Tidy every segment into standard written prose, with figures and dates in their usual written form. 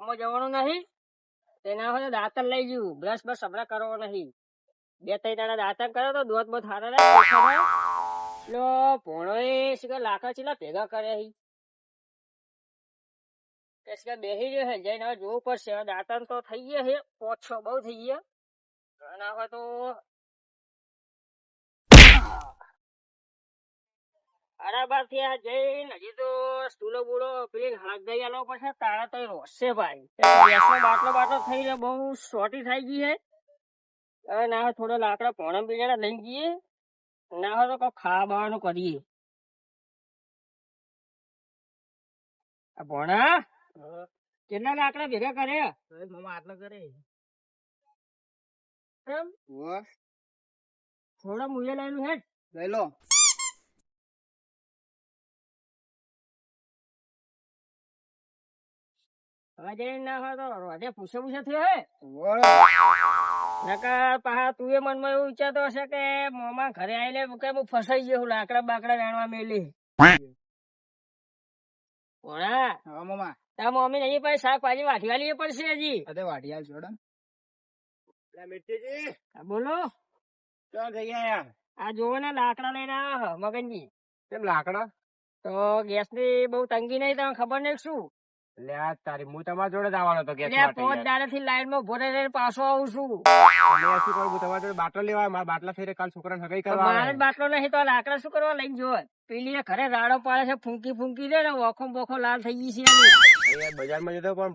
કામમાં જવાનું નહીં તેના હોય દાંતણ લઈ જવું બ્રશ બસ હમણાં કરવો નહીં 2-3 દાડા દાંતણ કરો તો દોત બહુ સારા રહે લો ભોણો એ શું લાકડા ચીલા ભેગા કરે કે બેસી ગયો છે જઈને હવે જોવું પડશે દાંતણ તો થઈ ગયા છે 5-6 બહુ થઈ ગયા ના હોય તો બરાબર થી આ જઈને હજી તો સ્ટૂલો બુડો પેલી હળગઈ આલો પછી તારા તો રોશે ભાઈ બાટલો થઈ રહ્યો બહુ શોર્ટી થઈ ગઈ છે હવે ના હોય થોડો લાકડા ભોણા બીજા લઈ જઈએ ના હોય તો કઈ ખાવા બાવાનું કરીએ ભોણા કેટલા લાકડા ભેગા કરે મામા આટલા કરે થોડા મુએ લાયેલું હે લઈ લો હવે જઈને ના હોય તો રોજે પૂછે થયો હે નકર પાછા તું એ મનમાં એવું વિચારતો હશે કે મામા ઘરે આવીને કે હું ફસાઈ ગયો લાકડા બાકડા વેણવા મેલી ભોણા હા મામા તાર મમ્મી નહીં પછી શાકભાજી વાઢી વાલી પડશે હજી અરે વાઢી આલ જોડે મિર્ચીજી બોલો ક્યાં જઈ ગયા આ જોવો ને લાકડા લઈને આવ્યા મગનજી કેમ લાકડા તો ગેસ ની બહુ તંગી નહીં તમને ખબર નહીં શું તારી હું તમારા જોડે જ આવવાનો હતો ગેસ માટે 5 દાડાથી લાઈન માં ભોરે રહીને પાછો આવું છું શું કરું તમારા જોડે બાટલો લેવા મારા બાટલા થઈ કાલ છોકરાને હગાઈ કરવા મારે બાટલો નહીં તો લાકડા શું કરવા લઈને જોવે પેલી ઘરે રાડો પાડે છે ફૂંકી દે ને ઓખો બોખો લાલ થઈ ગઈ છે બજારમાં જતો પણ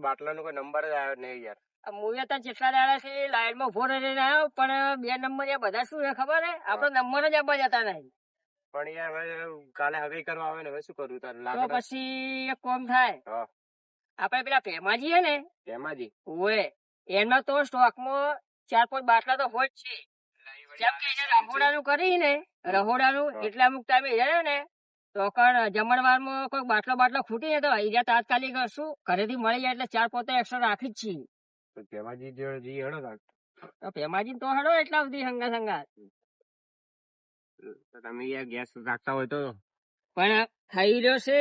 બાટલાનો કોઈ નંબર જ આવ્યો નહીં યાર મુએ તો જેટલા દાડા થી લાઈન માં ભોરે રહીને આવ્યો પણ 2 નંબર એ બધા શું છે ખબર હે આપડો નંબર જ આપવા જતા નહીં પણ યાર કાલે હગાઈ કરવા આવે ને હવે શું કરું તારે તો પછી એક કામ થાય આપડે પેલા ભેમાજી હે ને ભેમાજી ઓએ એનો તો સ્ટોક માં 4-5 બાટલા તો હોય જ છે જેમ કે રહોડાનું કરી ને રહોડાનું એટલે અમુક ટાઈમે જાય ને તો જમણવાર માં કોઈ બાટલો ખૂટી ને તો અહીંયા તાત્કાલિક શું ઘરેથી મળી જાય એટલે 4 પોતે એક્સ્ટ્રા રાખી જ છીએ ભેમાજી હેડો તો ભેમાજી તો હેડો એટલા સુધી સંગા તમે યાર ગેસ રાખતા હોય તો પણ થઈ રહ્યો છે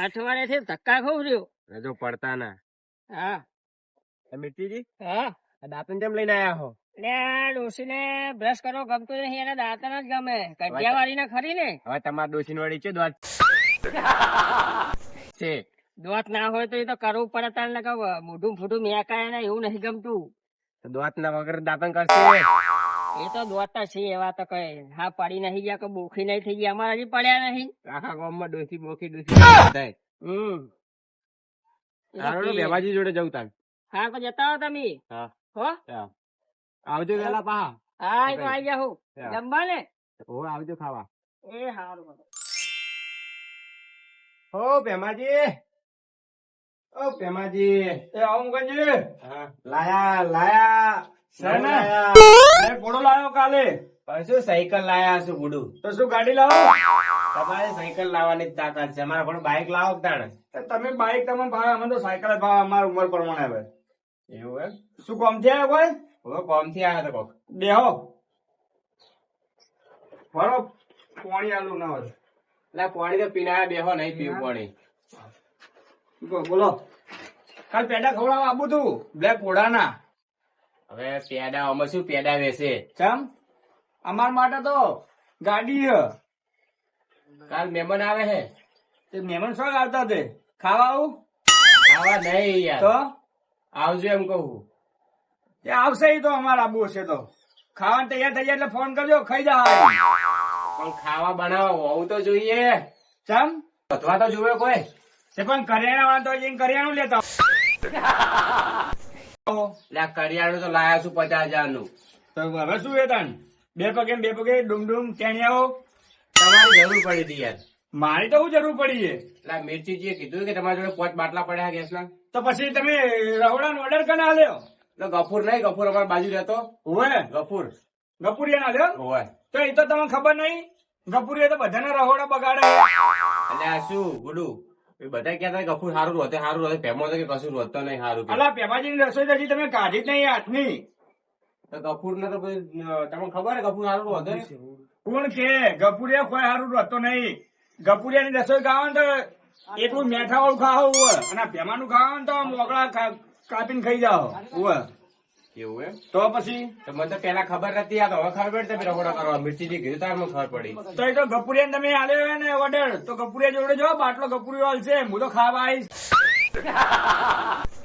અઠવાડિયે થી ધક્કા ખાવ રહ્યો જો પડતા ના હા મિર્ચીજી હા દાંતણ કેમ લઈને આયા હો એટલે ડોસી ને બ્રશ કરવો ગમતું નહીં એને દાંતણ જ ગમે કઢિયા વાળી ને ખરી ને હવે તમારા ડોસી વાળી છે દોત છે દોત ના હોય તો એ તો કરવું પડે તાણ લગાવ મોઢું ફૂટું મેકાય ને એવું નહીં ગમતું દોત ના વગર દાંતણ કરશે એ તો દોતા છે એવા તો કઈ હા પડી નહીં ગયા કે બોખી નહીં થઈ ગયા અમારા હજી પડ્યા નહીં આખા ગામમાં ડોસી બોખી ભેમાજી જોડે જવું તાર હા તો જતા હો તમે હો આવજો વેલા પા હા તો આવી જાવ જમવા ને હો આવજો ખાવા એ હારું હો ભેમાજી ઓ ભેમાજી એ આવું ગંજી લાયા ઘોડો લાવ્યો કાલે શું સાયકલ લાયા છું ગુડું તો શું ગાડી લાવો તમારે સાયકલ લાવવાની જ તાકાત છે અમારા ઘણું બાઇક લાવો તાણે તમે બાઇક તમને ભાવે અમે તો સાયકલ જ ભાવે અમારી ઉંમર પ્રમાણે હવે એવું એમ શું કોમ થી આવ્યો કોઈ હવે કોમ થી આવ્યા તો કોક બેહો ફરો પાણી આલું ના હોય એટલે પાણી તો પીનાયા બેહો નહીં પીવું પાણી બોલો કાલ પેડા ખવડાવવા આવું તું બ્લેક ઘોડાના હવે પેડા અમે શું પેડા વેચે ચમ અમાર માટે તો ગાડી કાલ મહેમાન આવે હે તે મહેમાન શું આવતા તે ખાવા આવું ખાવા નહીં યાર તો આવજો એમ કહું એ આવશે તો અમારા આબુ હશે તો ખાવાનું તૈયાર થઈ જાય એટલે ફોન કરજો ખાઈ જા પણ ખાવા બનાવવા હોવું તો જોઈએ ચમ અથવા તો જોવે કોઈ તે પણ કરિયાણા વાળા તો જઈને કરિયાણું લેતા કરિયાણું તો લાયા છું 50,000 નું તો હવે શું એ તાન બે પગે ડુમ ટેણિયાઓ તમારી જરૂર પડી હતી યાર મારી તો શું જરૂર પડી છે એટલે મિર્ચીજીએ કીધું કે તમારા જોડે 5 બાટલા પડ્યા ગેસ ના તો પછી તમે રહોડાનો ઓર્ડર કને આલ્યો તો ગફુર નહીં ગફુર અમારી બાજુ રહેતો હોય ગફુરિયા ના લ્યો હોય તો એ તો તમને ખબર નહીં ગફુરિયા તો બધાના રહોડા બગાડે એટલે આ શું ગુડુ બધા કહેતા ગફુર સારું રોતે ભેમો તો કે કશું રોતો નહીં સારું અલા ભેમાજી ની રસોઈ હજી તમે કાઢી જ નહીં હાથની તો ગફુર ને તો તમને ખબર હે ગફુર સારું રોતે કોણ કે ગફુરિયા કોઈ સારું રોતો નહીં ગફુરિયા ની રસોઈ ગાવાનું તો એટલું મેઠા વાળું ખાવ અને ભેમાનું ખાવાનું તો મોકળા કાપીને ખાઈ જાઓ એવું એમ તો પછી તો મને તો પેલા ખબર નથી આ તો હવે ખબર પડી તમે રખોડા કરવા મિર્ચી ની કીધું તાર મને ખબર પડી તો એ તો ગપુરિયા તમે આલ્યો હોય ને ઓર્ડર તો ગપુરિયા જોડે જો બાટલો ગપુરિયો હાલશે હું તો ખાવા આવીશ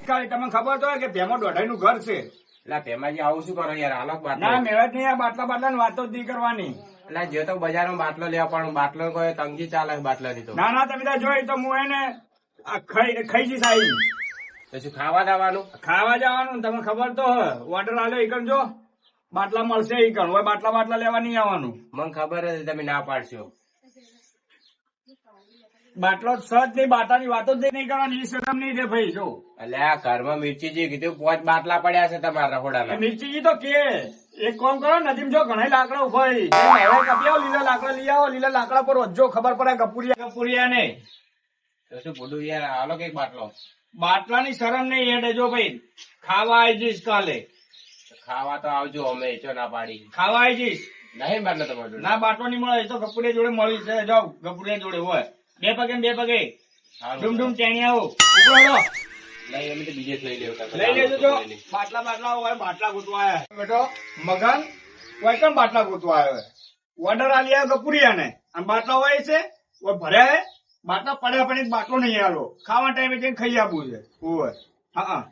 તમને ખબર તો હોય કે ભેમો દોઢાઈ નું ઘર છે એટલે ભેમાજી આવું શું કરો યાર હાલો બાટલો ના મેળત નહીં આ બાટલા બાટલા ની વાતો જ નહીં કરવાની એટલે જે તો બજારમાં બાટલો લેવા પણ બાટલો કોઈ તંગી ચાલે બાટલા ની તો ના તમે ત્યાં જોઈ તો હું એને આ ખાઈ જઈશ આવી તો શું ખાવા દાવાનું ખાવા જવાનું તમને ખબર તો ઓર્ડર આલ્યો ઈ જો બાટલા મળશે ઈ કણ હવે બાટલા લેવા નહીં આવવાનું મને ખબર હતી તમે ના પાડશો બાટલો સજ નહીં બાટાની વાતો જ નહીં કરવાની ઈ શરમ નહીં રે ભાઈ જો એટલે આ ઘરમાં મિર્ચીજી કીધું 5 બાટલા પડ્યા છે તમારા રખોડાના મિર્ચીજી તો કે એક કામ કરો નદીમ જો ઘણા લાકડા ઉભા હવે કાપી આવો લીલા લાકડા લઈ આવો લીલા લાકડા પર વધજો ખબર પડે ગપુરિયા ને તો શું બોલું યાર હાલો કઈક બાટલો બાટલાની શરમ નહીં હેડે જો ભાઈ ખાવા આવી જઈશ કાલે ખાવા તો આવજો અમે ચો ના પાડી ખાવા આવી જઈશ નહીં બાટલો તમારો જોડે? ના બાટલો નહીં મળે એ તો ગપુરિયા જોડે મળી છે જાઓ ગપુરિયા જોડે હોય બે પગે ને બે પગે હારું. ડુમ ટેણી આવો ઉપડો નહીં અમે તો બીજે જ લઈ લેવું લઈ લેજો જો બાટલા હોય બાટલા ગોતવા આવ્યા બેટો મગન કોઈ પણ બાટલા ગોતવા આવ્યો ઓર્ડર આલી આવ્યો ગપુરિયા ને અને બાટલા હોય છે ઓય ભર્યા હે બાટલા પડ્યા પણ બાટલો નહીં આલો ખાવા ટાઈમે જઈને ખાઈ આપવું છે ઓય હા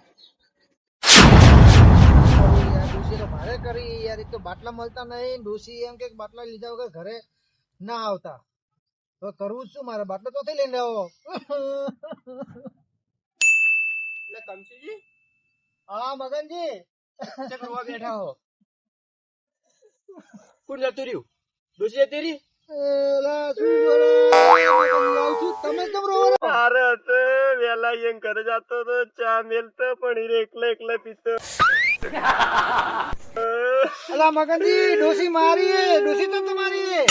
ડોશી તો ભારે કરી યાર, એક તો બાટલા મળતા નહીં. ડોશી એમ કે બાટલા લીધા વગર ઘરે ના આવતા. હવે કરવું જ શું મારે? બાટલો તો લઈને આવો. એટલે કમસીજી હા મગનજી, કરવા બેઠા હો કોણ જતું રહ્યું ડોસી જતી રહી એલા શું બોલે? લાવશું, તમે કેમ રહો? અરે તો વેલા એમ ઘરે જતો તો ચા મેલતો પણ એકલા પીતો એલા મગનજી, ડોશી મારી હે, ડોશી તો તમારી હે.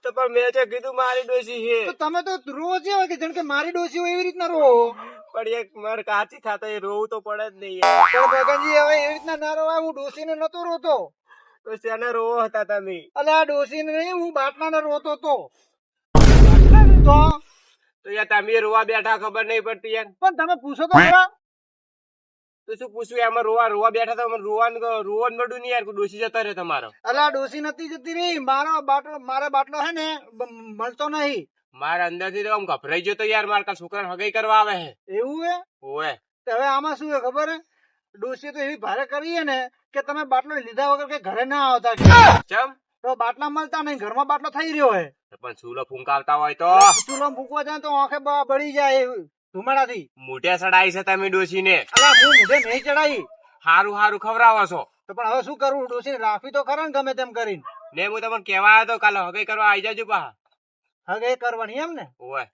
તો પણ મેં જે કીધું મારી ડોસી છે તો તમે તો રોજ એવા કે જાણ કે મારી ડોશી હોય એવી રીતના રહો. પણ એક માર કાચી થતા એ રોવું તો પડે જ નહીં યાર. પણ મગનજી હવે એવી રીતના ના રહો. હું ડોશીને નતો રોતો. તો શેને રોવો હતા તમે? અલે આ ડોશીને નહીં, હું બાટલાને રોતો તો. તો યાર તમે રોવા બેઠા ખબર નહીં પડતી યાર પણ તમે પૂછો તો ખરા. તો શું પૂછવું એમાં રોવા બેઠા તો રોવાનું મળ્યું નહીં યાર ડોસી જતો રહ્યો તમારો અલા ડોશી નથી જતી રહી. મારો બાટલો હે ને મળતો નહીં. મારા અંદર થી તો આમ ગભરાઈ ગયો તો યાર મારા છોકરા હગાઈ કરવા આવે છે એવું હે? ઓએ તો હવે આમાં શું હે ખબર હે? ડોશી તો એવી ભારે કરી હે ને કે તમે બાટલો લીધા વગર કે ઘરે ના આવતા. ચમ તો બાટલા મળતા નહીં, ઘરમાં બાટલો થઈ રહ્યો હે. પણ ચૂલો ફૂંકાવતા હોય તો ચૂલો ફૂંકવા જાય તો આંખે બળી જાય ધુમાડાથી. મોઢે સડાઈ છે તમે ડોસી ને અલા હું મુઢે નહીં ચડાઈ. હારું ખવડાવો છો તો પણ હવે શું કરવું? ડોશી રાખવી તો ખરા ને ગમે તેમ કરીને. ને હું તમને કેવા આવ્યો તો કાલે હગાઈ કરવા આવી જાજો પા હવે એ કરવાની એમ ને? ઓએ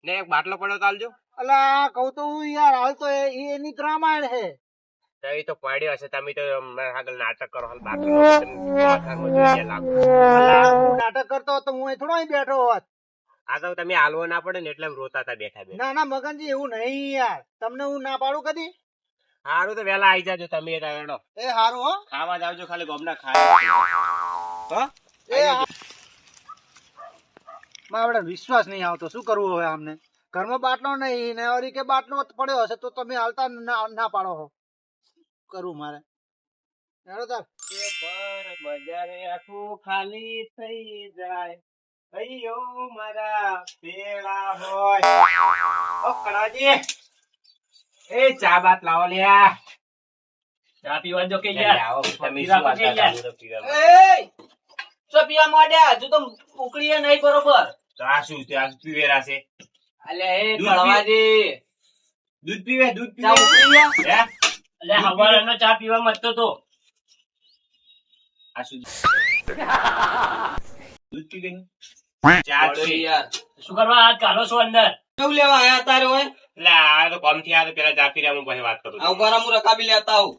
ને એક બાટલો પડ્યો તો આલજો અલા કહું તો હું યાર, હાલ તો એની રામાયણ હે. તો એ તો પડ્યો હશે તમે તો આગળ નાટક કરો હાલ બાટલો માથામાં જોઈએ લાગો અલા હું નાટક કરતો હતો, હું અહીં થોડો અહીં બેઠો હોત. આ તો તમે હાલવો ના પડે ને એટલે રોતા હતા બેઠા બેઠા ના મગનજી એવું નહીં યાર, તમને હું ના પાડું કદી. હારું તો વેલા આવી જાજો તમે તારો એ હારું હો. ખાવા જાવજો ખાલી ગોમના ખાવા એ મારે વિશ્વાસ નહીં આવતો, શું કરવું હવે આમને? ઘરમાં બાટલો નહીં ને વળી કે બાટલો પડ્યો હશે તો તમે હાલતા ના પાડો છો. કરવું મારે હેડો તાર. બજારે આખું ખાલી થઈ જાય ભાઈઓ મારા પેલા હોય ઓ કડાજી એ ચા બાત લાવો લ્યા ચા પીવા જો કે આવો તમે શું વાતા કરો પીવા પીવા માંડ્યા હજુ તો ઉકળીએ નહીં બરોબર. તો આ શું ત્યાં પીવેરા છે અલ્યા એ દૂધ કળવાજી દૂધ પીવે ચા ઉકળી ગયા? હે અલ્યા હવારનો ચા પીવા મતતો તો આ શું દૂધ પી ગઈ ચા છે શું કરવા હાથ કાઢો છો અંદર? કેવું લેવા આયા તારે હોય? એટલે આ તો કોમ થી આ તો પેલા ચા પી રહ્યા હું પછી વાત કરું આવું ગરમ હું રકાબી લેતા આવું.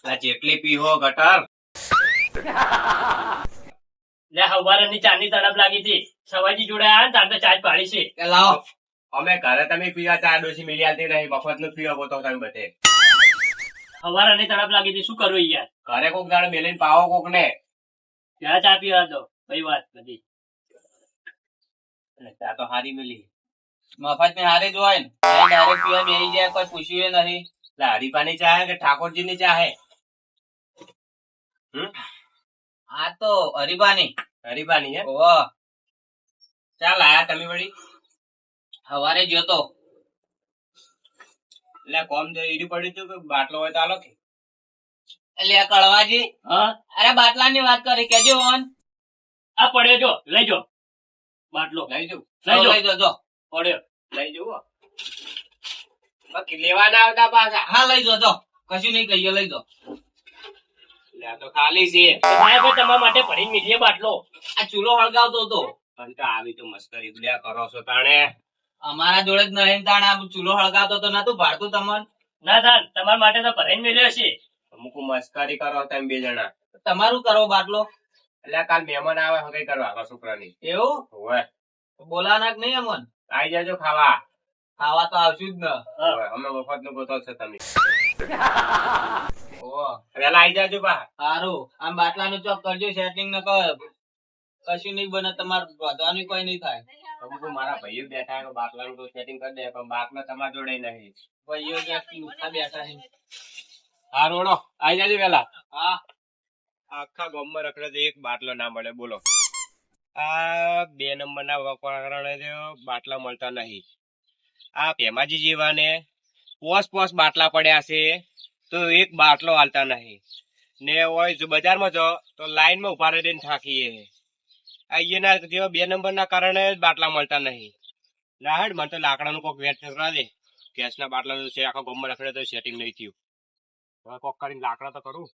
આ જેટલી પીહો ગટર લે હવારની ચાની તડપ લાગી હતી, સવાજી જોડે આયા ને તાર તો ચા જ પાડી છે. કે લાવો અમે ઘરે તમે પીવા ચા ડોસી મિલી આલતી નહીં મફત નું પીવા તો તમે બધે હવારની તડપ લાગી હતી, શું કરવું યાર? ઘરે કોક દાડો મેલીને પાવો કોક ને ત્યાં ચા પીવા દો. કઈ વાત બધી ચા તો હારી મળી. મફત ની હારે જ હોય ને ડાયરેક્ટ પીવા બેસી જાય કોઈ પૂછ્યું નહીં. એટલે હરીફાની ચા હે કે ઠાકોરજી ની ચા હે? આ તો હરીબાની. હરીફાની હે? ઓહો, ચા લાયા તમે વળી? હવારે જોતો. એટલે કોમ જો ઈડી પડ્યું હતું કે બાટલો હોય તો આલો કે? એટલે આ કળવાજી, હા અરે બાટલા ની વાત કરી કેજો ઓન. આ પડ્યો જો લઈ જો બાટલો લઈ જવું લઈ જજો. પડ્યો લઈ જવું હો. બાકી લેવા ના આવતા પાછા. હા લઈ જજો, કશું નહીં કહીએ, લઈ જો. એટલે આ તો ખાલી છે. સાહેબ તમારા માટે ભરીને મીઠીએ બાટલો. આ ચૂલો હળગાવતો હતો. પણ તો આવી તો મસ્કરી ગુડ્યા કરો છો તાણે. અમારા જોડે જ નહીં તાણે આ ચૂલો હળગાવતો તો નતું ભાડતું તમને. ના તાન તમારા માટે તો ભરીને મેલ્યો છે. અમુક મસ્કરી કરો તમે બે જણા. તમારું કરો બાટલો. એટલે કાલ મહેમાન આવે હગઈ કરવા આપણા છોકરાની. એવું હોવે બોલાના કે નહીં અમન? આઈ જાજો ખાવા. ખાવા તો આવશું જ ને. હોવે, અમે મફત નું ગોતો છો તમે. ઓહો, વેલા આઈ જાજો બા. સારું. આમ બાટલાનું ચોક કરજો સેટિંગ ને કશું નહીં બને, તમારે વધવાનું કોઈ નહીં થાય. અમુક મારા ભાઈઓ બેઠા છે, બાટલાનું તો સેટિંગ કરી દે પણ બાટલા તમારા જોડે નહીં. ભાઈઓ ક્યાંક નુકસા બેઠા છે. હા રોડો આઈ જાજો વેલા. હા આખા ગામમાં રખડે તો એક બાટલો ના મળે બોલો. આ 2 નંબરના કારણે બાટલા મળતા નહીં. આ ભેમાજી જેવાને પોસ બાટલા પડ્યા છે તો એક બાટલો હાલતા નહીં. ને હોય જો બજારમાં જો તો લાઈનમાં ઉભા રહીને થાકીએ. આ એના જેવા 2 નંબરના કારણે બાટલા મળતા નહીં. લાહડ મને તો લાકડાનું કોક વેટ કરવા દે. ગેસના બાટલા છે આખા ગામમાં રખડે તો સેટિંગ નહીં થયું. હવે કોક કરીને લાકડા તો કરું.